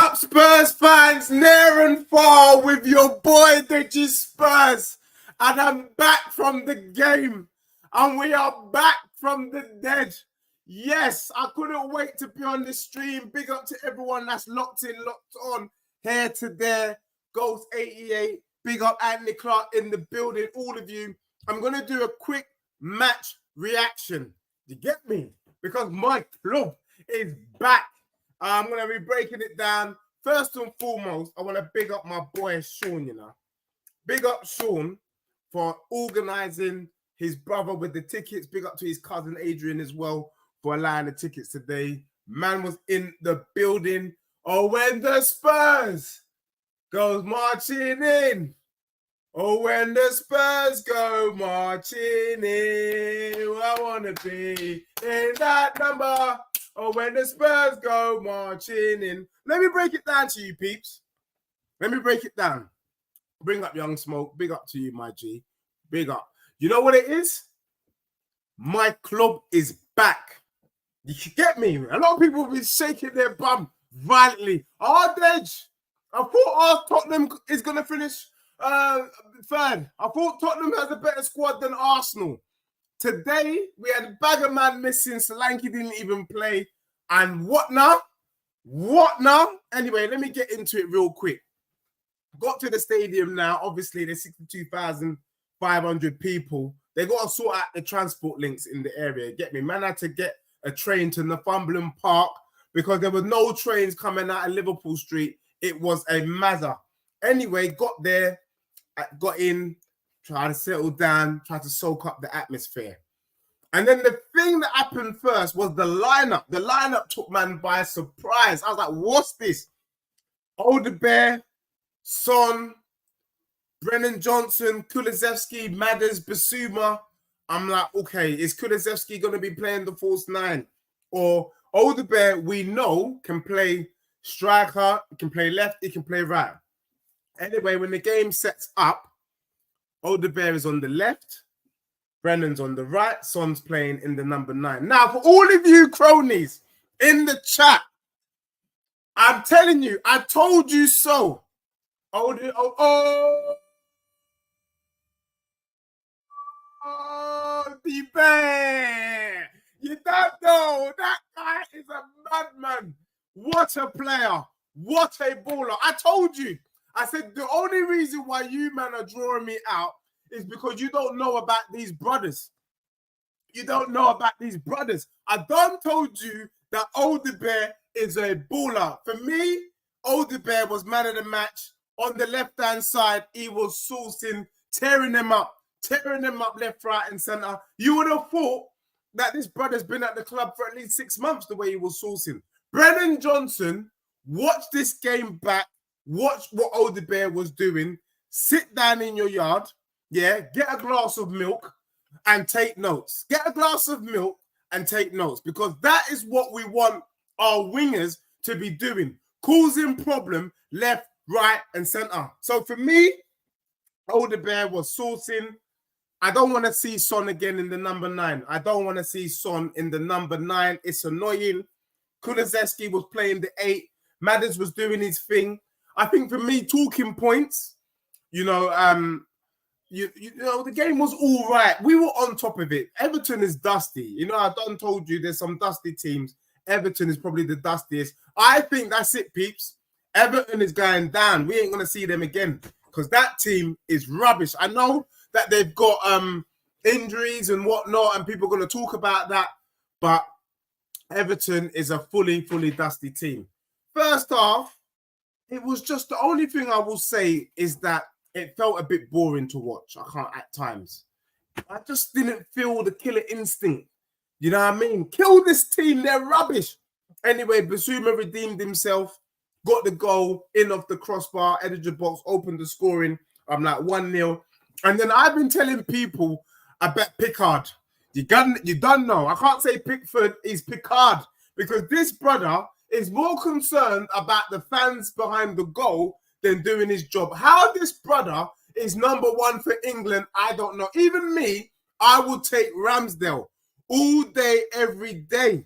up, Spurs fans, near and far, with your boy, Deji Spurs. And I'm back from the game. And we are back from the dead. Yes, I couldn't wait to be on this stream. Big up to everyone that's locked in, locked on, here to there. Ghost 88. Big up Anthony Clark in the building, all of you. I'm going to do a quick match reaction. You get me? Because my club is back. I'm going to be breaking it down. First and foremost, I want to big up my boy Sean, you know. Big up Sean for organising his brother with the tickets. Big up to his cousin Adrian as well for allowing the tickets today. Man was in the building. Oh, when the Spurs goes marching in. Oh, when the Spurs go marching in. I want to be in that number. Oh, when the Spurs go marching in. Let me break it down to you, peeps. Let me break it down. Bring up Young Smoke. Big up to you, my G. Big up. You know what it is? My club is back. You get me? A lot of people have been shaking their bum violently. Oh, Dej, I thought Tottenham is going to finish third. I thought Tottenham has a better squad than Arsenal. Today, we had a bag of man missing. Solanke didn't even play. And what now? What now? Anyway, let me get into it real quick. Got to the stadium now. Obviously, there's 62,500 people. They got to sort out the transport links in the area. Get me? Man had to get a train to Northumberland Park because there were no trains coming out of Liverpool Street. It was a mazza. Anyway, got there, got in, tried to settle down, tried to soak up the atmosphere. And then the thing that happened first was the lineup. The lineup took man by surprise. I was like, what's this? Odobert, Son, Brennan Johnson, Kulusevski, Madders, Bissouma. I'm like, okay, is Kulusevski going to be playing the false nine? Or Odobert, we know, can play striker, he can play left, he can play right. Anyway, when the game sets up, Odobert is on the left, Brennan's on the right, Son's playing in the number 9. Now, for all of you cronies in the chat, I'm telling you, I told you so. Oh, the bear. You don't know. That guy is a madman. What a player. What a baller. I told you. I said, the only reason why you, man, are drawing me out is because you don't know about these brothers. You don't know about these brothers. I done told you that Odobert is a baller. For me, Odobert was man of the match. On the left-hand side, he was sourcing, tearing them up left, right, and center. You would have thought that this brother's been at the club for at least 6 months the way he was sourcing. Brennan Johnson, watch this game back. Watch what Odobert was doing. Sit down in your yard. Yeah, get a glass of milk and take notes. Get a glass of milk and take notes because that is what we want our wingers to be doing. Causing problem left, right, and center. So for me, Odobert was sourcing. I don't want to see Son again in the number 9. I don't want to see Son in the number 9. It's annoying. Kulusevski was playing the 8. Madders was doing his thing. I think for me, talking points, you know, the game was all right. We were on top of it. Everton is dusty. You know, I done told you there's some dusty teams. Everton is probably the dustiest. I think that's it, peeps. Everton is going down. We ain't going to see them again because that team is rubbish. I know that they've got injuries and whatnot, and people are going to talk about that, but Everton is a fully dusty team. First half, it was just the only thing I will say is that it felt a bit boring to watch. I can't at times. I just didn't feel the killer instinct. You know what I mean? Kill this team. They're rubbish. Anyway, Bissouma redeemed himself, got the goal in off the crossbar, edge of the box, opened the scoring. I'm like 1-0. And then I've been telling people I bet Pickard. You don't know. I can't say Pickford is Pickard because this brother is more concerned about the fans behind the goal than doing his job. How this brother is number 1 for England, I don't know. Even me, I would take Ramsdale all day, every day. Do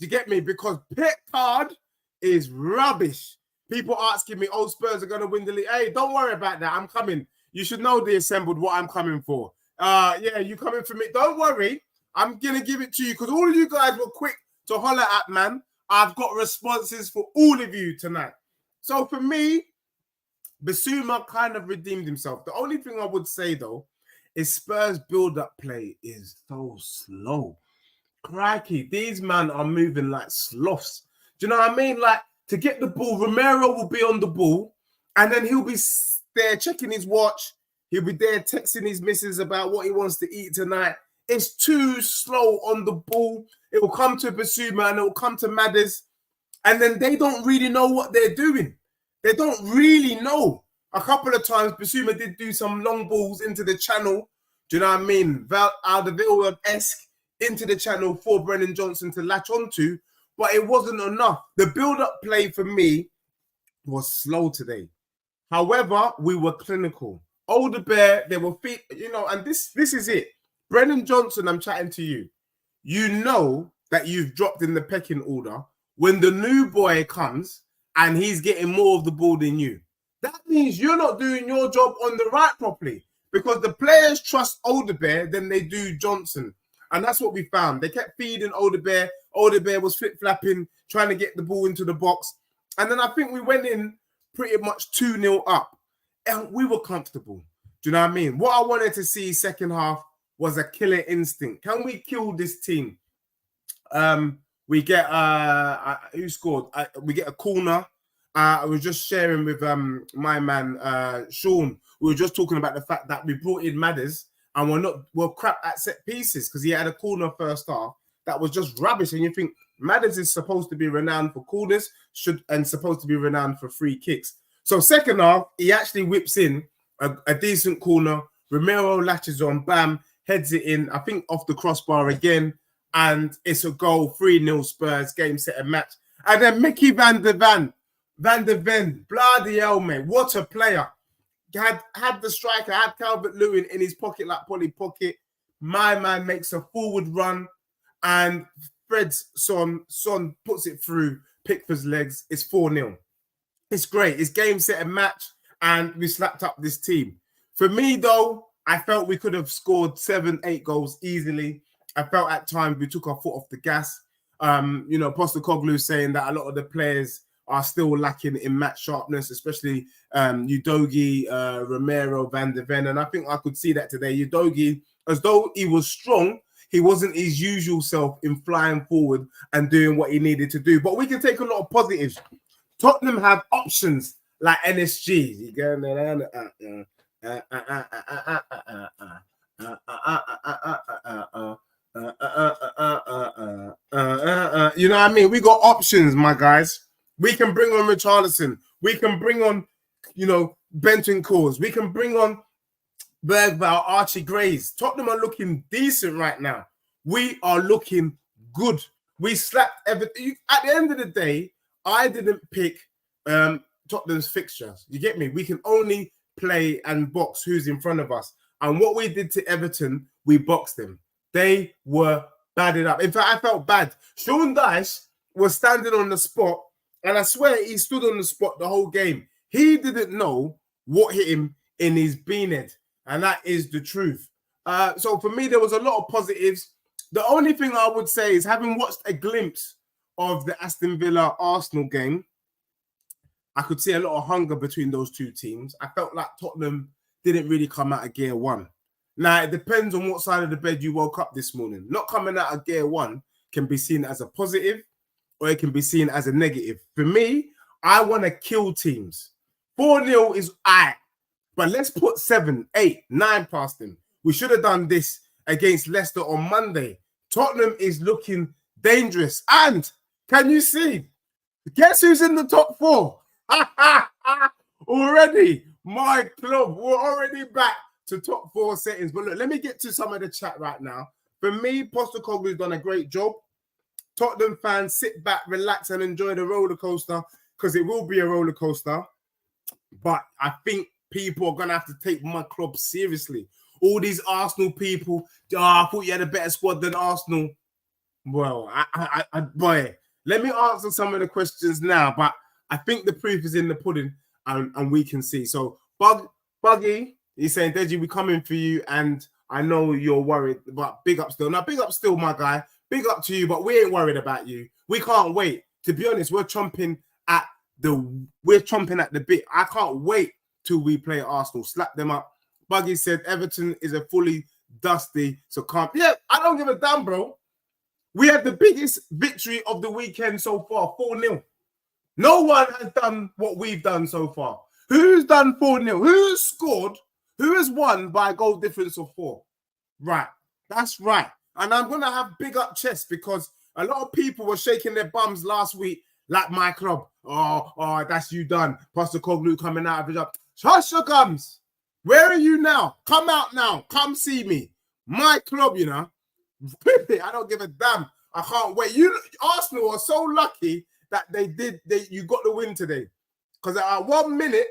you get me? Because Pickard is rubbish. People asking me, oh, Spurs are going to win the league. Hey, don't worry about that. I'm coming. You should know, the assembled, what I'm coming for. Yeah, you coming for me. Don't worry. I'm going to give it to you because all of you guys were quick to holler at, man. I've got responses for all of you tonight. So for me, Bissouma kind of redeemed himself. The only thing I would say, though, is Spurs' build-up play is so slow. Crikey, these men are moving like sloths. Do you know what I mean? Like, to get the ball, Romero will be on the ball, and then he'll be there checking his watch. He'll be there texting his missus about what he wants to eat tonight. It's too slow on the ball. It will come to Bissouma and it will come to Madders, and then they don't really know what they're doing. They don't really know. A couple of times, Bissouma did do some long balls into the channel. Do you know what I mean? Alderweireld-esque into the channel for Brennan Johnson to latch onto, but it wasn't enough. The build-up play for me was slow today. However, we were clinical. Odobert, they were fit, you know, and this is it. Brennan Johnson, I'm chatting to you. You know that you've dropped in the pecking order when the new boy comes and he's getting more of the ball than you. That means you're not doing your job on the right properly because the players trust Odobert than they do Johnson. And that's what we found. They kept feeding Odobert. Odobert was flip-flapping, trying to get the ball into the box. And then I think we went in pretty much 2-0 up. And we were comfortable. Do you know what I mean? What I wanted to see second half was a killer instinct. Can we kill this team? We get who scored? We get a corner. I was just sharing with my man Sean. We were just talking about the fact that we brought in Madders and we're crap at set pieces because he had a corner first half that was just rubbish. And you think Madders is supposed to be renowned for corners, and supposed to be renowned for free kicks. So second half, he actually whips in a decent corner. Romero latches on, bam, heads it in. I think off the crossbar again. And it's a goal, 3-0 Spurs, game, set, and match. And then Mickey Van der Ven, bloody hell, man. What a player. Had the striker, had Calvert-Lewin in his pocket like Polly Pocket. My man makes a forward run. And Fred's Son puts it through Pickford's legs. It's 4-0. It's great. It's game, set, and match. And we slapped up this team. For me, though, I felt we could have scored 7-8 goals easily. I felt at times we took our foot off the gas. You know, Postecoglou saying that a lot of the players are still lacking in match sharpness, especially Udogie, Romero, Van der Ven. And I think I could see that today. Udogie, as though he was strong, he wasn't his usual self in flying forward and doing what he needed to do. But we can take a lot of positives. Tottenham have options like NSG. You know what I mean? We got options, my guys. We can bring on Richarlison. We can bring on, you know, Benton Cores. We can bring on Bergvall, Archie Grays. Tottenham are looking decent right now. We are looking good. We slapped everything. At the end of the day, I didn't pick Tottenham's fixtures. You get me? We can only play and box who's in front of us. And what we did to Everton, we boxed them. They were badded up. In fact, I felt bad. Sean Dyche was standing on the spot, and I swear he stood on the spot the whole game. He didn't know what hit him in his beanhead, and that is the truth. So for me, there was a lot of positives. The only thing I would say is, having watched a glimpse of the Aston Villa-Arsenal game, I could see a lot of hunger between those two teams. I felt like Tottenham didn't really come out of gear one. Now, it depends on what side of the bed you woke up this morning. Not coming out of gear one can be seen as a positive, or it can be seen as a negative. For me, I want to kill teams. 4-0 is aight, but let's put 7, 8, 9 past them. We should have done this against Leicester on Monday. Tottenham is looking dangerous. And can you see? Guess who's in the top 4? Already, my club, we're already back to top 4 settings. But look, let me get to some of the chat right now. For me, Postecoglou's done a great job. Tottenham fans, sit back, relax, and enjoy the roller coaster, because it will be a roller coaster. But I think people are going to have to take my club seriously. All these Arsenal people, I thought you had a better squad than Arsenal. Well, boy, let me answer some of the questions now. But I think the proof is in the pudding, and we can see. So Buggy, he's saying, Deji, we coming for you, and I know you're worried, but big up still. Now, big up still, my guy. Big up to you, but we ain't worried about you. We can't wait. To be honest, we're chomping at the bit. I can't wait till we play Arsenal. Slap them up. Buggy said Everton is a fully dusty, so can't. Yeah, I don't give a damn, bro. We had the biggest victory of the weekend so far, 4-0. No one has done what we've done so far. Who's done 4-0? Who's scored? Who has won by a goal difference of 4? Right. That's right. And I'm going to have big up chest because a lot of people were shaking their bums last week like my club. Oh, that's you done. Pastor Koglu coming out of his job. Hush your gums. Where are you now? Come out now. Come see me. My club, you know. I don't give a damn. I can't wait. Arsenal are so lucky that you got the win today. Because at 1 minute,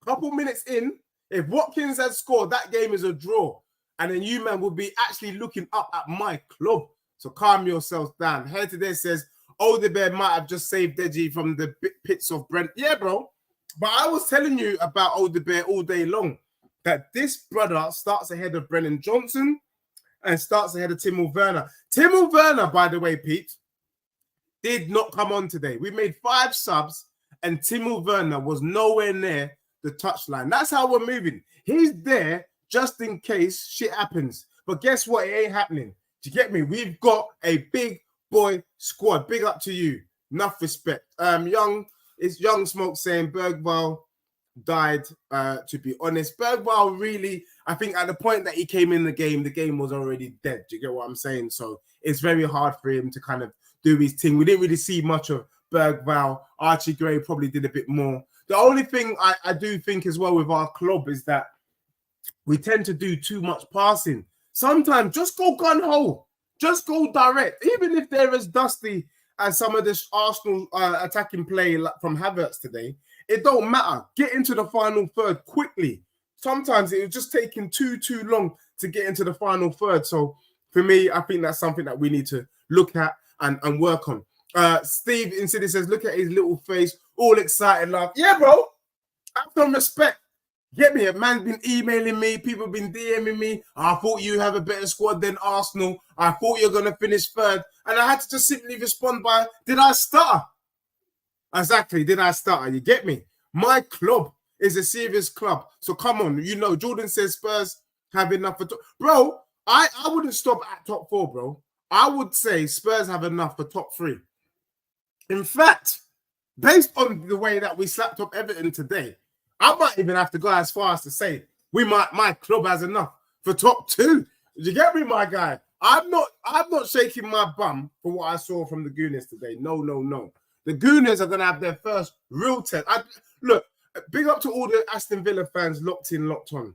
couple minutes in, if Watkins had scored, that game is a draw. And then you, man, will be actually looking up at my club. So calm yourselves down. Head today says, Odobert might have just saved Deji from the pits of Brent. Yeah, bro. But I was telling you about Odobert all day long, that this brother starts ahead of Brennan Johnson and starts ahead of Timo Werner. Timo Werner, by the way, Pete, did not come on today. We made 5 subs and Timo Werner was nowhere near the touchline. That's how we're moving. He's there just in case shit happens. But guess what? It ain't happening. Do you get me? We've got a big boy squad. Big up to you. Enough respect. Young Smoke saying Bergvall died. To be honest, Bergvall really, I think at the point that he came in the game was already dead. Do you get what I'm saying? So it's very hard for him to kind of do his thing. We didn't really see much of Bergvall. Archie Gray probably did a bit more. The only thing I do think as well with our club is that we tend to do too much passing. Sometimes just go gun-ho. Just go direct. Even if they're as dusty as some of this Arsenal attacking play from Havertz today, it don't matter. Get into the final third quickly. Sometimes it was just taking too long to get into the final third. So for me, I think that's something that we need to look at and work on. Steve in City says, look at his little face, all excited, laugh. Yeah, bro. Have some respect. Get me? A man's been emailing me. People have been DMing me. I thought you have a better squad than Arsenal. I thought you're going to finish third. And I had to just simply respond by, did I stutter? Exactly. Did I stutter? You get me? My club is a serious club. So come on. You know, Jordan says Spurs have enough for top. Bro, I wouldn't stop at top 4, bro. I would say Spurs have enough for top 3. In fact, based on the way that we slapped up Everton today, I might even have to go as far as to say my club has enough for top 2. Did you get me, my guy? I'm not shaking my bum for what I saw from the Gooners today. No. The Gooners are going to have their first real test. Look, big up to all the Aston Villa fans locked in, locked on.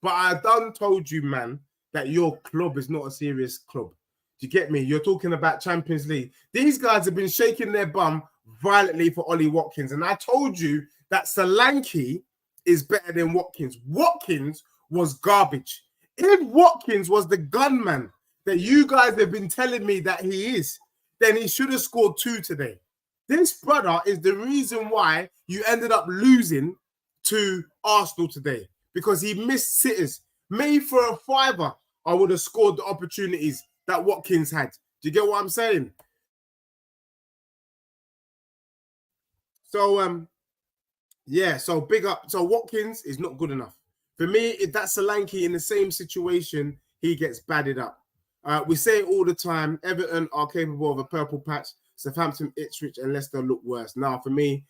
But I done told you, man, that your club is not a serious club. Do you get me? You're talking about Champions League. These guys have been shaking their bum violently for Ollie Watkins. And I told you that Solanke is better than Watkins. Watkins was garbage. If Watkins was the gunman that you guys have been telling me that he is, then he should have scored 2 today. This brother is the reason why you ended up losing to Arsenal today, because he missed sitters. Maybe for a fiver, I would have scored the opportunities that Watkins had. Do you get what I'm saying? So, yeah, so big up. So Watkins is not good enough. For me, if that's Solanke in the same situation, he gets batted up. We say it all the time, Everton are capable of a purple patch. Southampton, Ipswich, and Leicester look worse. Now, for me,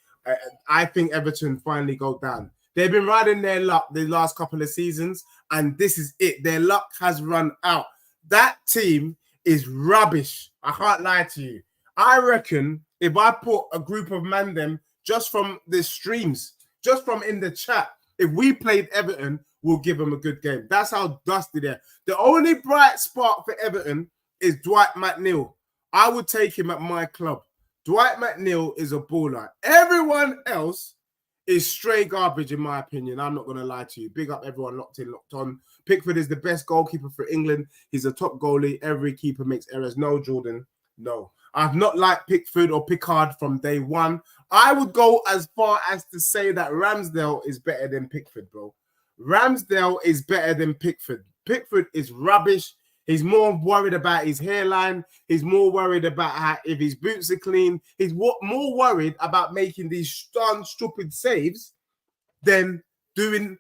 I think Everton finally go down. They've been riding their luck the last couple of seasons, and this is it. Their luck has run out. That team is rubbish. I can't lie to you. I reckon if I put a group of man them just from the streams, just from in the chat, if we played Everton, we'll give them a good game. That's how dusty they're. The only bright spark for Everton is Dwight McNeil. I would take him at my club. Dwight McNeil is a baller. Everyone else is stray garbage, in my opinion. I'm not going to lie to you. Big up everyone locked in, locked on. Pickford is the best goalkeeper for England. He's a top goalie. Every keeper makes errors. No, Jordan. No. I've not liked Pickford or Pickard from day one. I would go as far as to say that Ramsdale is better than Pickford, bro. Ramsdale is better than Pickford. Pickford is rubbish. He's more worried about his hairline. He's more worried about if his boots are clean. He's more worried about making these stupid saves than doing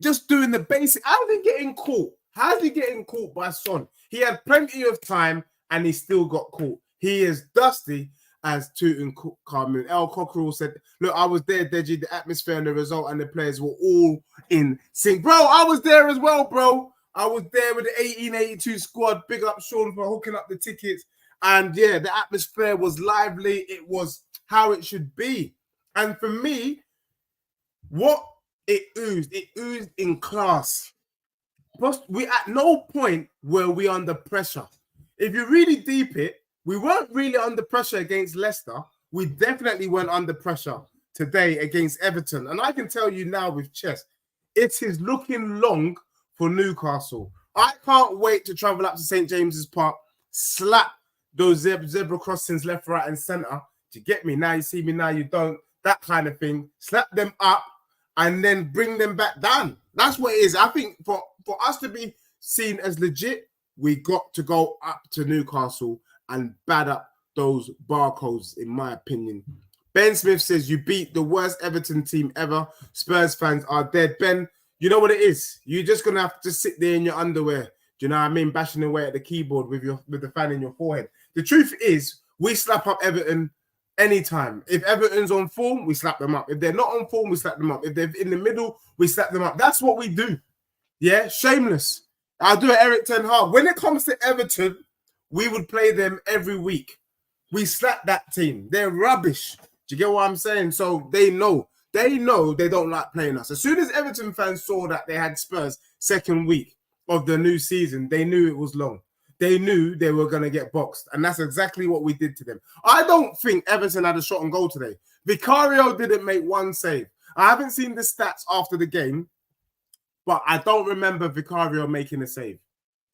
the basic. How's he getting caught? How's he getting caught by Son? He had plenty of time and he still got caught. He is dusty as Tutankhamun. El Cockerell said, look, I was there, Deji. The atmosphere and the result and the players were all in sync. Bro, I was there as well, bro. I was there with the 1882 squad. Big up Sean for hooking up the tickets. And yeah, the atmosphere was lively. It was how it should be. And for me, what it oozed in class. But we at no point were we under pressure. If you really deep it, we weren't really under pressure against Leicester. We definitely weren't under pressure today against Everton. And I can tell you now with chest, it is looking long for Newcastle. I can't wait to travel up to St. James's Park, slap those zebra crossings left, right, and centre. Do you get me? Now you see me, now you don't. That kind of thing. Slap them up and then bring them back down. That's what it is. I think for us to be seen as legit, we got to go up to Newcastle and bad up those barcodes, in my opinion. Ben Smith says, you beat the worst Everton team ever. Spurs fans are dead. Ben, you know what it is? You're just going to have to sit there in your underwear. Do you know what I mean? Bashing away at the keyboard with the fan in your forehead. The truth is, we slap up Everton anytime. If Everton's on form, we slap them up. If they're not on form, we slap them up. If they're in the middle, we slap them up. That's what we do. Yeah, shameless. I'll do it, Eric Ten Hag. When it comes to Everton, we would play them every week. We slap that team. They're rubbish. Do you get what I'm saying? So they know. They know they don't like playing us. As soon as Everton fans saw that they had Spurs second week of the new season, they knew it was long. They knew they were going to get boxed. And that's exactly what we did to them. I don't think Everton had a shot on goal today. Vicario didn't make one save. I haven't seen the stats after the game, but I don't remember Vicario making a save.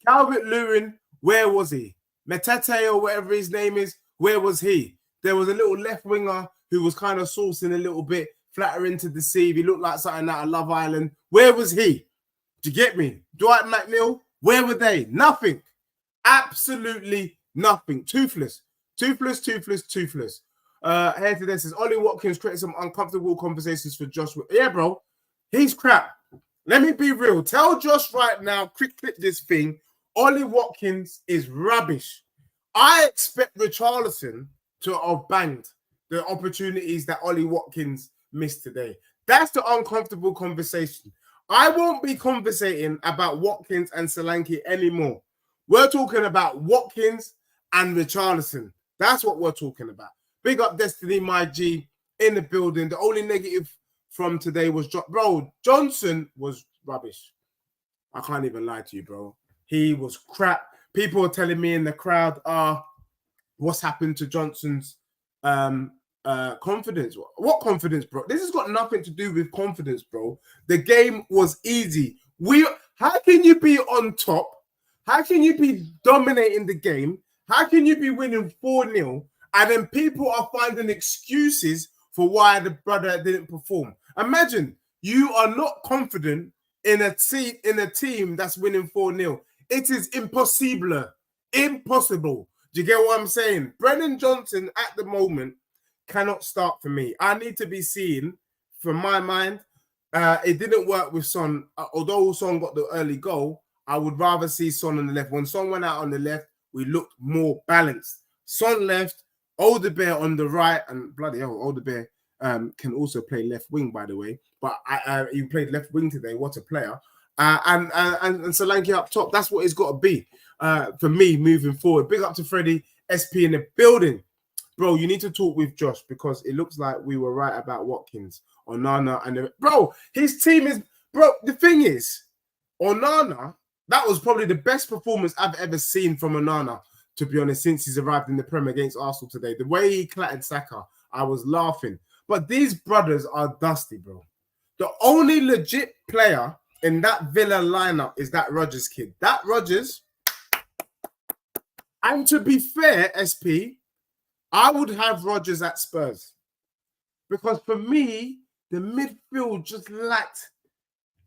Calvert-Lewin, where was he? Metete or whatever his name is, where was he? There was a little left winger who was kind of sourcing a little bit, flattering to deceive. He looked like something out of Love Island. Where was he? Do you get me? Dwight McNeil, where were they? Nothing. Absolutely nothing. Toothless. Here today says, Ollie Watkins created some uncomfortable conversations for Josh. Yeah, bro. He's crap. Let me be real. Tell Josh right now, quick clip this thing. Ollie Watkins is rubbish. I expect Richarlison to have banged the opportunities that Ollie Watkins missed today. That's the uncomfortable conversation. I won't be conversating about Watkins and Solanke anymore. We're talking about Watkins and Richarlison. That's what we're talking about. Big up Destiny, my G, in the building. The only negative from today was, bro, Johnson was rubbish. I can't even lie to you, bro. He was crap. People are telling me in the crowd, what's happened to Johnson's confidence? What confidence, bro? This has got nothing to do with confidence, bro. The game was easy. How can you be on top? How can you be dominating the game? How can you be winning 4-0? And then people are finding excuses for why the brother didn't perform. Imagine you are not confident in a team that's winning 4-0. It is impossible. Impossible. Do you get what I'm saying? Brennan Johnson at the moment cannot start for me. I need to be seen, from my mind, it didn't work with Son. Although Son got the early goal, I would rather see Son on the left. When Son went out on the left, we looked more balanced. Son left, Odobert on the right, and bloody hell, Odobert can also play left wing, by the way. But he played left wing today. What a player! And Solanke up top. That's what it's got to be for me moving forward. Big up to Freddie, SP in the building. Bro, you need to talk with Josh because it looks like we were right about Watkins, Onana, and bro, his team is, bro, the thing is, Onana, that was probably the best performance I've ever seen from Onana, to be honest, since he's arrived in the Premier against Arsenal today. The way he clattered Saka, I was laughing. But these brothers are dusty, bro. The only legit player in that Villa lineup is that Rodgers kid. That Rodgers, and to be fair, SP, I would have Rodgers at Spurs because for me, the midfield just lacked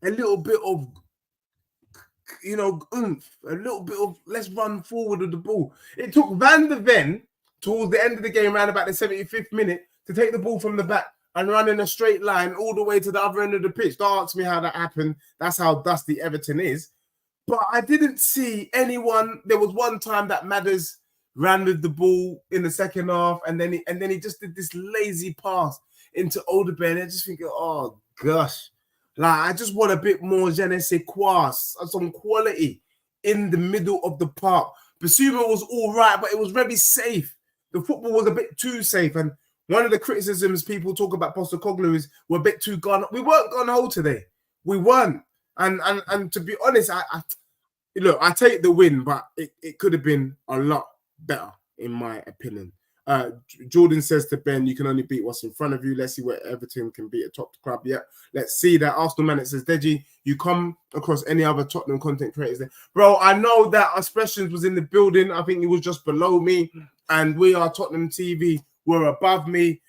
a little bit of, oomph, a little bit of let's run forward with the ball. It took Van der Ven towards the end of the game, around about the 75th minute, to take the ball from the back and run in a straight line all the way to the other end of the pitch. Don't ask me how that happened. That's how dusty Everton is. But I didn't see anyone. There was one time that Madders ran with the ball in the second half, and then he just did this lazy pass into Odobert. And I just thinking, oh gosh, like I just want a bit more je ne sais quoi, some quality in the middle of the park. Bissouma was all right, but it was very safe. The football was a bit too safe, and one of the criticisms people talk about Postecoglou is we're a bit too gone. We weren't gone whole today. We weren't. And to be honest, I take the win, but it could have been a lot better, in my opinion. Jordan says to Ben, you can only beat what's in front of you. Let's see where Everton can beat a top club. Yeah, let's see that. Arsenal man, it says, Deji, you come across any other Tottenham content creators there? Bro, I know that Expressions was in the building. I think he was just below me. And we are Tottenham TV. We're above me.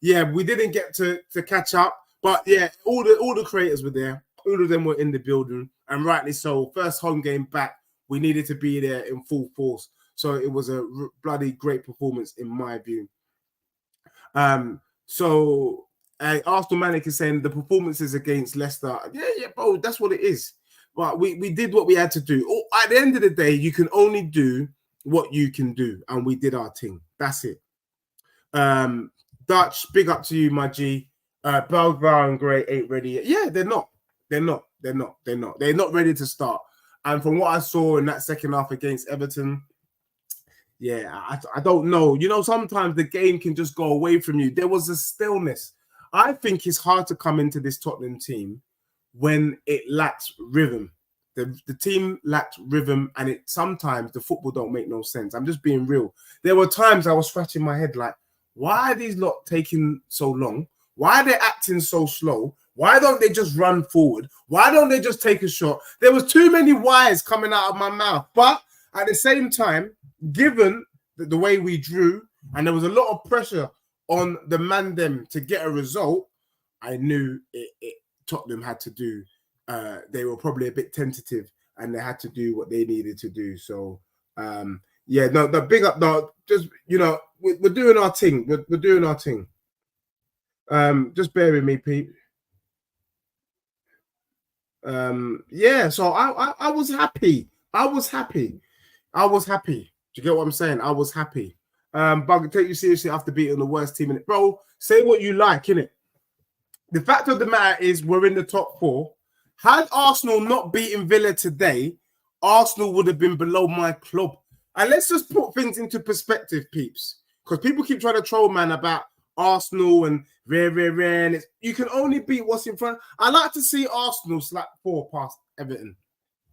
Yeah, we didn't get to catch up. But yeah, all the creators were there. All of them were in the building. And rightly so. First home game back. We needed to be there in full force. So it was a bloody great performance in my view. So Arsenal Manic is saying the performances against Leicester. Yeah, bro, that's what it is. But we did what we had to do. At the end of the day, you can only do what you can do. And we did our thing. That's it. Dutch, big up to you, my G. Belvar and Gray ain't ready yet. Yeah, they're not. They're not ready to start. And from what I saw in that second half against Everton, yeah, I don't know. Sometimes the game can just go away from you. There was a stillness. I think it's hard to come into this Tottenham team when it lacks rhythm. The team lacked rhythm, and sometimes the football don't make no sense. I'm just being real. There were times I was scratching my head like, why are these lot taking so long? Why are they acting so slow? Why don't they just run forward? Why don't they just take a shot? There was too many whys coming out of my mouth. But at the same time, given the way we drew, and there was a lot of pressure on the man them to get a result, I knew Tottenham had to do. They were probably a bit tentative, and they had to do what they needed to do. So, yeah, no, the big up, no, just we're doing our thing. We're doing our thing. Just bear with me, Pete. Yeah, so I was happy. I was happy. Do you get what I'm saying? I was happy. But take you seriously after beating the worst team in it. Bro, say what you like, innit? The fact of the matter is we're in the top four. Had Arsenal not beaten Villa today, Arsenal would have been below my club. And let's just put things into perspective, peeps. Because people keep trying to troll, man, about Arsenal and rare. And you can only beat what's in front. I like to see Arsenal slap 4 past Everton.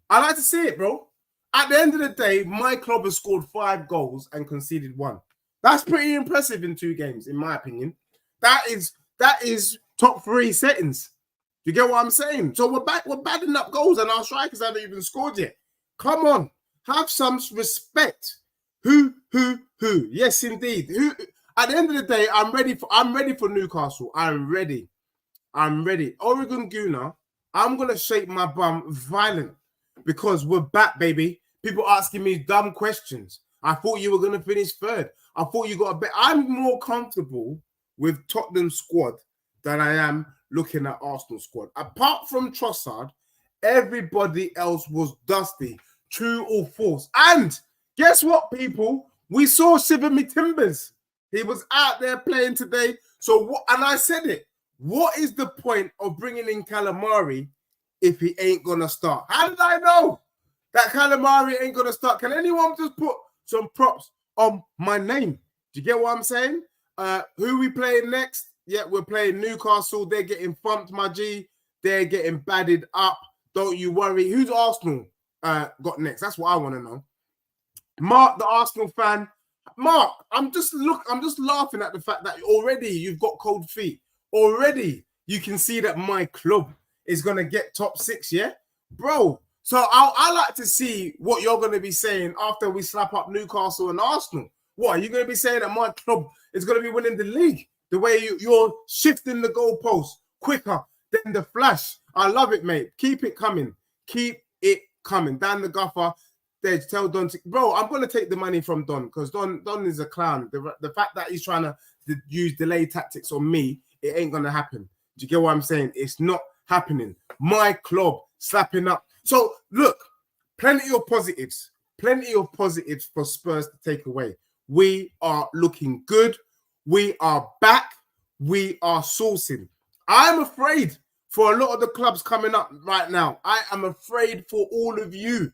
I like to see it, bro. At the end of the day, my club has scored 5 goals and conceded 1. That's pretty impressive in 2 games, in my opinion. That is top 3 settings. You get what I'm saying? So we're batting up goals and our strikers haven't even scored yet. Come on, have some respect. Who? Yes, indeed. Who? At the end of the day, I'm ready for Newcastle. I'm ready. Oregon Gooner, I'm gonna shake my bum violent because we're back, baby. People asking me dumb questions. I thought you were gonna finish 3rd. I thought you got a bet. I'm more comfortable with Tottenham squad than I am looking at Arsenal squad. Apart from Trossard, everybody else was dusty, true or false. And guess what, people? We saw Shivami Timbers. He was out there playing today. So what? And I said it. What is the point of bringing in Calamari if he ain't gonna start? How did I know that Calamari ain't gonna start? Can anyone just put some props on my name? Do you get what I'm saying? Who we playing next? Yeah, we're playing Newcastle. They're getting thumped, my G. They're getting batted up. Don't you worry. Who's Arsenal got next? That's what I want to know. Mark, the Arsenal fan. Mark, I'm just laughing at the fact that already you've got cold feet. Already you can see that my club is going to get top 6, yeah? Bro, so I like to see what you're going to be saying after we slap up Newcastle and Arsenal. What, are you going to be saying that my club is going to be winning the league? The way you're shifting the goalpost quicker than the flash. I love it, mate. Keep it coming. Keep it coming. Dan the Gaffer, they tell Don, bro, I'm going to take the money from Don because Don is a clown. The fact that he's trying to use delay tactics on me, it ain't going to happen. Do you get what I'm saying? It's not happening. My club slapping up. So, look, plenty of positives. Plenty of positives for Spurs to take away. We are looking good. We are back. We are sourcing. I'm afraid for a lot of the clubs coming up right now. I am afraid for all of you.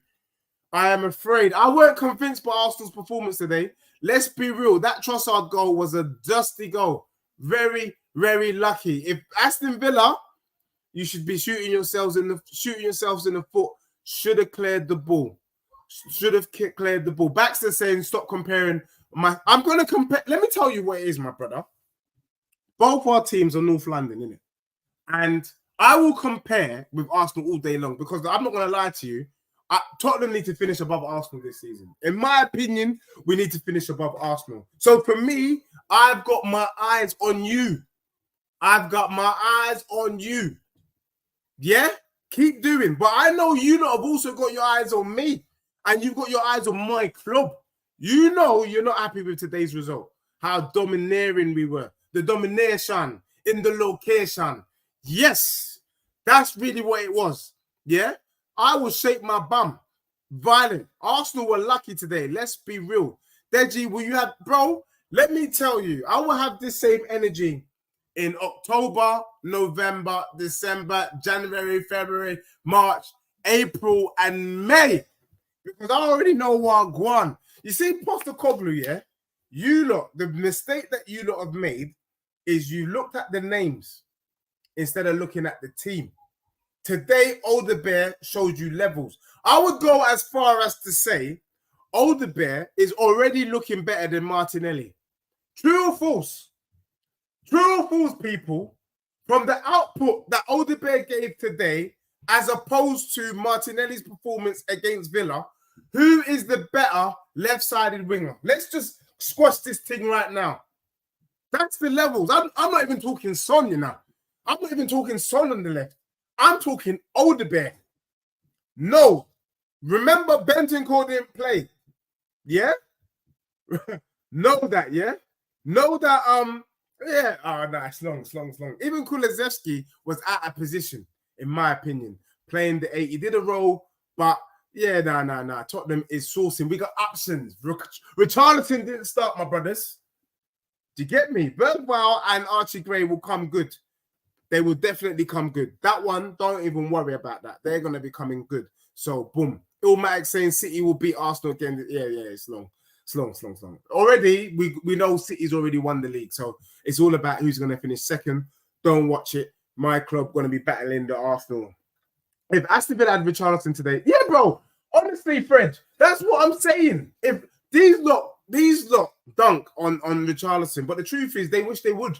I am afraid. I weren't convinced by Arsenal's performance today. Let's be real. That Trossard goal was a dusty goal. Very, very lucky. If Aston Villa, you should be shooting yourselves in the foot. Should have cleared the ball. Should have cleared the ball. Baxter saying, stop comparing. I'm going to compare. Let me tell you what it is, my brother. Both our teams are North London, innit? And I will compare with Arsenal all day long because I'm not going to lie to you. Tottenham need to finish above Arsenal this season. In my opinion, we need to finish above Arsenal. So for me, I've got my eyes on you. I've got my eyes on you. Yeah? Keep doing. But I know you lot have also got your eyes on me. And you've got your eyes on my club. You know you're not happy with today's result. How domineering we were. The domination in the location. Yes. That's really what it was. Yeah? I will shake my bum. Violent. Arsenal were lucky today. Let's be real. Deji, will you have... Bro, let me tell you. I will have this same energy in October, November, December, January, February, March, April, and May. Because I already know what I'm going. You see, Postecoglou, yeah? You lot, the mistake that you lot have made is you looked at the names instead of looking at the team. Today, Odobert showed you levels. I would go as far as to say Odobert is already looking better than Martinelli. True or false? True or false, people? From the output that Odobert gave today, as opposed to Martinelli's performance against Villa, who is the better left-sided winger? Let's just squash this thing right now. That's the levels. I'm not even talking Son, you know. I'm not even talking Son on the left. I'm talking Odobert. No. Remember Bentancur didn't play. Yeah? Know that, yeah? Know that, yeah. Oh, no, it's long. Even Kulusevski was out of position, in my opinion. Playing the 8. He did a role, but yeah, nah. Tottenham is sourcing. We got options. Richarlison didn't start, my brothers. Do you get me? Bergwijn and Archie Gray will come good. They will definitely come good. That one, don't even worry about that. They're going to be coming good. So, boom. Ilmatic saying City will beat Arsenal again. Yeah, it's long. It's long. Already, we know City's already won the league. So, it's all about who's going to finish second. Don't watch it. My club going to be battling the Arsenal. If Aston Villa had Richarlison today, yeah, bro. Honestly, Fred, that's what I'm saying. If these lot dunk on Richarlison, but the truth is, they wish they would.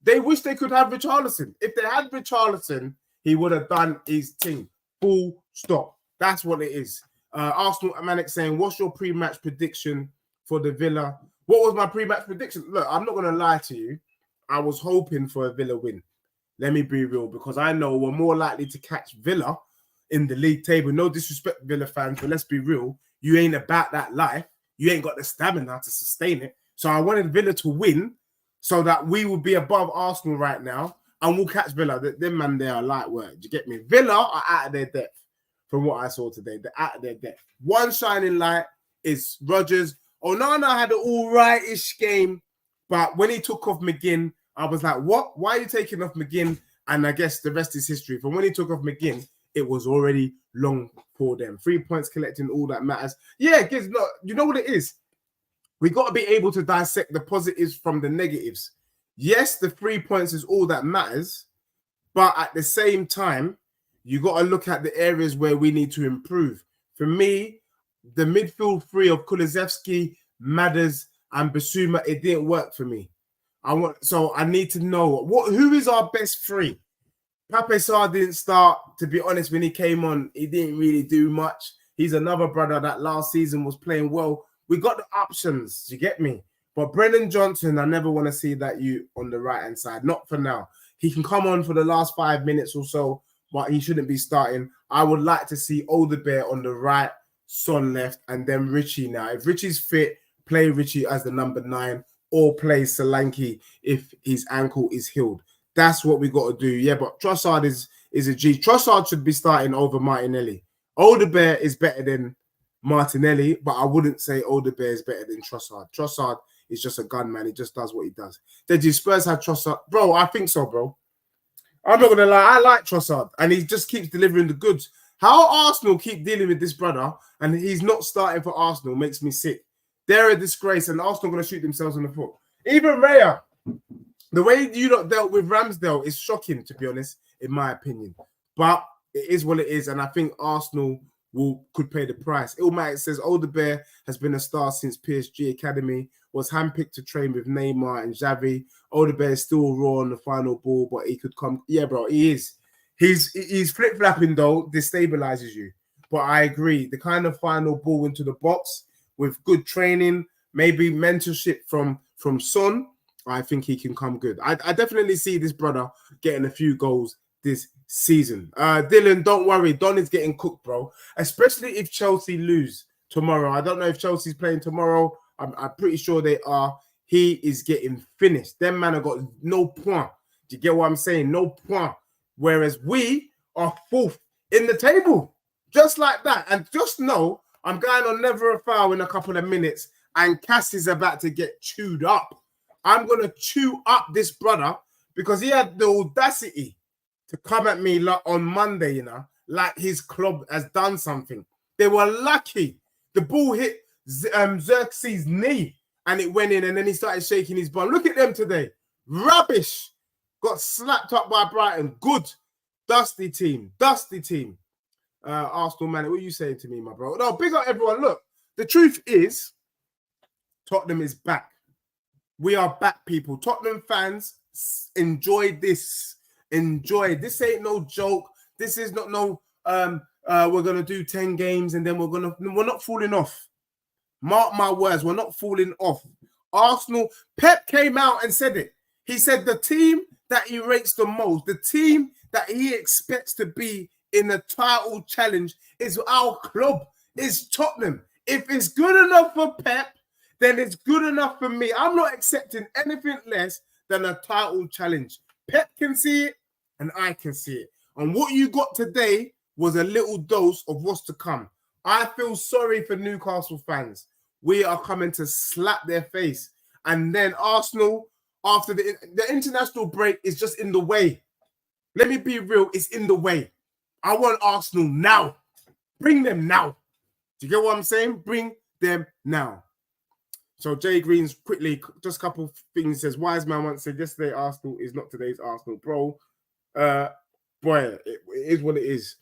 They wish they could have Richarlison. If they had Richarlison, he would have done his thing. Full stop. That's what it is. Arsenal Manic saying, what's your pre-match prediction for the Villa? What was my pre-match prediction? Look, I'm not going to lie to you. I was hoping for a Villa win. Let me be real, because I know we're more likely to catch Villa in the league table. No disrespect, Villa fans, but let's be real. You ain't about that life. You ain't got the stamina to sustain it. So I wanted Villa to win so that we will be above Arsenal right now and we'll catch Villa. Them man, they are light work. Do you get me? Villa are out of their depth from what I saw today. They're out of their depth. One shining light is Rodgers. Onana had an all-right-ish game, but when he took off McGinn, I was like, what? Why are you taking off McGinn? And I guess the rest is history. From when he took off McGinn, it was already long for them. 3 points collecting, all that matters. Yeah, kids, look, you know what it is? We got to be able to dissect the positives from the negatives. Yes, the 3 points is all that matters, but at the same time, you got to look at the areas where we need to improve. For me, the midfield three of Kulusevski, Madders, and Bissouma, it didn't work for me. So I need to know who is our best three. Pape Sarr didn't start. To be honest, when he came on, he didn't really do much. He's another brother that last season was playing well, We got the options. You get me? But Brennan Johnson, I never want to see that you on the right-hand side. Not for now. He can come on for the last 5 minutes or so, but he shouldn't be starting. I would like to see Odobert on the right, Son left, and then Richie now. If Richie's fit, play Richie as the number 9 or play Solanke if his ankle is healed. That's what we got to do. Yeah, but Trossard is a G. Trossard should be starting over Martinelli. Odobert is better than Martinelli, but I wouldn't say Odobert is better than Trossard. Trossard is just a gun, man. He just does what he does. Did you Spurs have Trossard? Bro, I think so, bro. I'm not going to lie. I like Trossard, and he just keeps delivering the goods. How Arsenal keep dealing with this brother, and he's not starting for Arsenal, makes me sick. They're a disgrace, and Arsenal going to shoot themselves in the foot. Even Raya, the way you lot dealt with Ramsdale is shocking, to be honest, in my opinion. But it is what it is, and I think Arsenal could pay the price. Ilmatic says Odobert has been a star since PSG Academy, was handpicked to train with Neymar and Xavi. Odobert is still raw on the final ball, but he could come. Yeah, bro, he is. He's flip-flapping, though, destabilizes you. But I agree. The kind of final ball into the box with good training, maybe mentorship from Son, I think he can come good. I definitely see this brother getting a few goals this season. Dylan, don't worry. Don is getting cooked, bro. Especially if Chelsea lose tomorrow. I don't know if Chelsea's playing tomorrow. I'm pretty sure they are. He is getting finished. Them man have got no point. Do you get what I'm saying? No point. Whereas we are 4th in the table. Just like that. And just know, I'm going on Never a Foul in a couple of minutes, and Cass is about to get chewed up. I'm going to chew up this brother because he had the audacity to come at me like on Monday, you know, like his club has done something. They were lucky. The ball hit Xerxes' knee and it went in, and then he started shaking his bum. Look at them today. Rubbish. Got slapped up by Brighton. Good. Dusty team. Dusty team. Arsenal, man, what are you saying to me, my bro? No, big up everyone. Look, the truth is Tottenham is back. We are back, people. Tottenham fans, enjoy this. Enjoy. This ain't no joke. This is not no we're gonna do 10 games and then we're not falling off. Mark my words, we're not falling off. Arsenal, Pep came out and said it. He said the team that he rates the most, the team that he expects to be in the title challenge is our club, is Tottenham. If it's good enough for Pep, then it's good enough for me. I'm not accepting anything less than a title challenge. Pep can see it and I can see it. And what you got today was a little dose of what's to come. I feel sorry for Newcastle fans. We are coming to slap their face. And then Arsenal, after the international break, is just in the way. Let me be real, it's in the way. I want Arsenal now. Bring them now. Do you get what I'm saying? Bring them now. So Jay Green's quickly, just a couple of things. Says, Wise Man once said, yesterday Arsenal is not today's Arsenal. Bro, boy, it is what it is.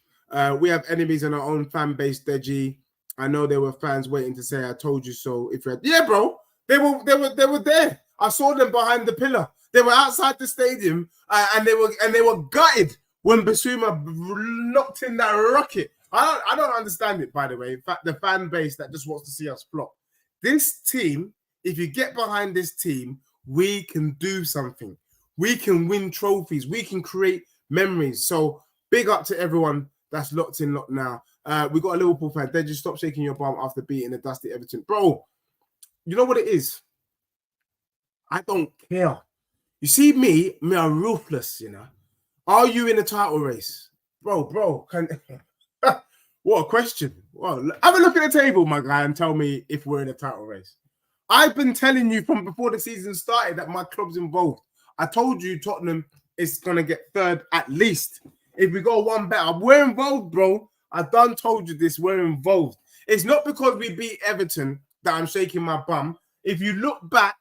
We have enemies in our own fan base, Deji. I know there were fans waiting to say, I told you so. If you had, yeah, bro, they were there. I saw them behind the pillar. They were outside the stadium and they were gutted when Bissouma knocked in that rocket. I don't understand it, by the way. In fact, the fan base that just wants to see us flop. This team, if you get behind this team, we can do something. We can win trophies. We can create memories. So big up to everyone that's locked in, locked now. We got a Liverpool fan. They just stop shaking your bum after beating the dusty Everton. Bro, you know what it is? I don't care. You see me are ruthless, you know. Are you in a title race? Bro, what a question. Well, have a look at the table, my guy, and tell me if we're in a title race. I've been telling you from before the season started that my club's involved. I told you Tottenham is going to get third at least. If we go one better, we're involved, bro. I done told you this. We're involved. It's not because we beat Everton that I'm shaking my bum. If you look back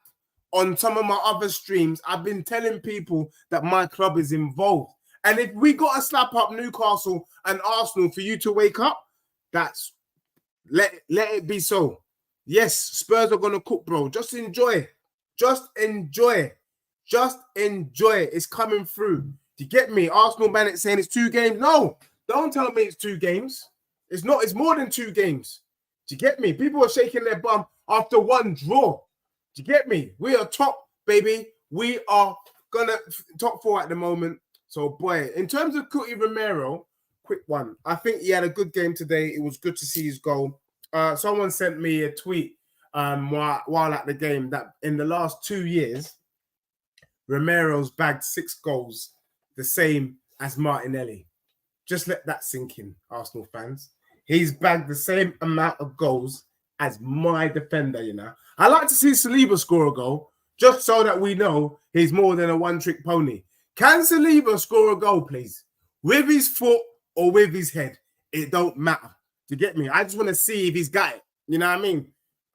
on some of my other streams, I've been telling people that my club is involved. And if we got to slap up Newcastle and Arsenal for you to wake up, that's let it be so. Yes, Spurs are going to cook, bro. Just enjoy. Just enjoy. Just enjoy. It's coming through. Do you get me? Arsenal man, it's saying it's 2 games. No, don't tell me it's 2 games. It's not. It's more than 2 games. Do you get me? People are shaking their bum. after one draw. Do you get me? We are top, baby. We are gonna top 4 at the moment. So, boy, in terms of Cuti Romero, quick one. I think he had a good game today. It was good to see his goal. Someone sent me a tweet while at the game that in the last 2 years, Romero's bagged 6 goals, the same as Martinelli. Just let that sink in, Arsenal fans. He's bagged the same amount of goals as my defender, you know. I like to see Saliba score a goal, just so that we know he's more than a one-trick pony. Can Saliba score a goal, please? With his foot or with his head? It don't matter. Do you get me? I just want to see if he's got it. You know what I mean?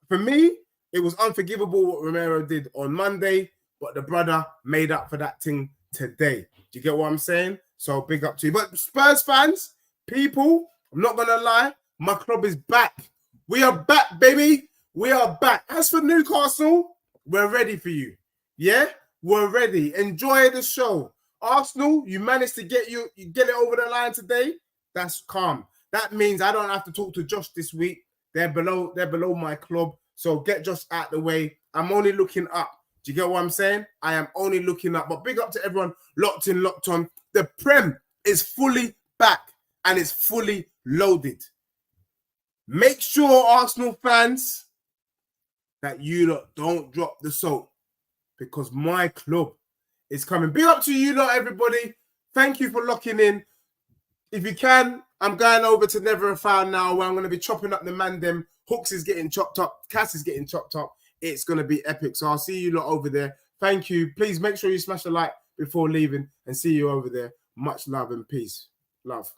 For me, it was unforgivable what Romero did on Monday, but the brother made up for that thing today. Do you get what I'm saying? So big up to you. But Spurs fans, people, I'm not going to lie, my club is back. We are back, baby. We are back. As for Newcastle, we're ready for you. Yeah? We're ready. Enjoy the show. Arsenal, you managed to get it over the line today. That's calm. That means I don't have to talk to Josh this week. They're below my club. So get Josh out the way. I'm only looking up. Do you get what I'm saying? I am only looking up. But big up to everyone locked in, locked on. The Prem is fully back and it's fully loaded. Make sure, Arsenal fans, that you lot don't drop the soap because my club is coming. Big up to you lot, everybody. Thank you for locking in. If you can, I'm going over to Never a Foul now where I'm going to be chopping up the man them. Hooks is getting chopped up. Cass is getting chopped up. It's going to be epic. So I'll see you lot over there. Thank you. Please make sure you smash a like before leaving and see you over there. Much love and peace. Love.